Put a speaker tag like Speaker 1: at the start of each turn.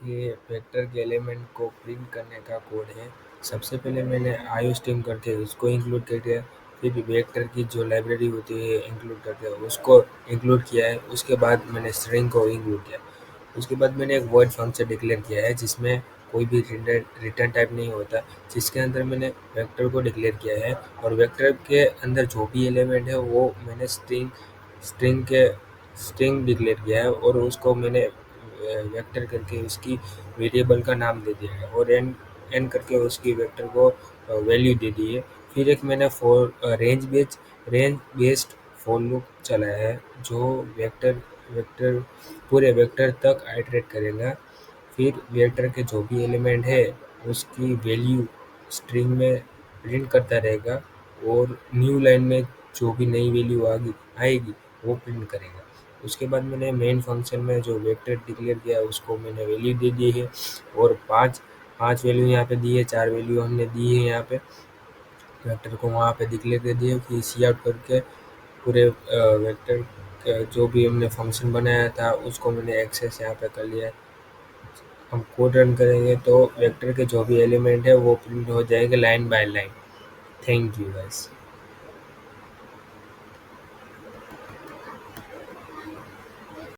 Speaker 1: ये वेक्टर के एलिमेंट को प्रिंट करने का कोड है। सबसे पहले मैंने आईओस्ट्रीम करके उसको इंक्लूड कर दिया, फिर वेक्टर की जो लाइब्रेरी होती है इंक्लूड करके उसको इंक्लूड किया है। उसके बाद मैंने स्ट्रिंग को इंक्लूड किया। उसके बाद मैंने एक वॉइड फंक्शन डिक्लेयर किया है जिसमें कोई भी रिटर्न टाइप नहीं होता, जिसके अंदर मैंने वेक्टर को डिक्लेयर किया है और वेक्टर के अंदर जो भी एलिमेंट है वो मैंने स्ट्रिंग के स्ट्रिंग डिक्लेयर किया है और उसको मैंने वेक्टर करके उसकी वेरिएबल का नाम दे दिया है और एन करके उसकी वेक्टर को वैल्यू दे दी है। फिर एक मैंने रेंज बेस्ड फॉर लूप चलाया है जो वेक्टर वेक्टर पूरे वेक्टर तक आइटरेट करेगा। फिर वेक्टर के जो भी एलिमेंट है उसकी वैल्यू स्ट्रिंग में प्रिंट करता रहेगा और न्यू लाइन में जो भी नई वैल्यू आएगी वो प्रिंट करेगा। उसके बाद मैंने मेन फंक्शन में जो वेक्टर डिक्लेयर किया उसको मैंने वैल्यू दे दी है और पाँच वैल्यू यहाँ पे दी है, 4 वैल्यू हमने दी है यहाँ पे वेक्टर को वहाँ पे डिक्लेयर कर दिया। फिर सी आउट करके पूरे वेक्टर जो भी हमने फंक्शन बनाया था उसको मैंने एक्सेस यहाँ पे कर लिया है। हम कोड रन करेंगे तो वेक्टर के जो भी एलिमेंट है वो प्रिंट हो जाएंगे line by line. Thank you guys.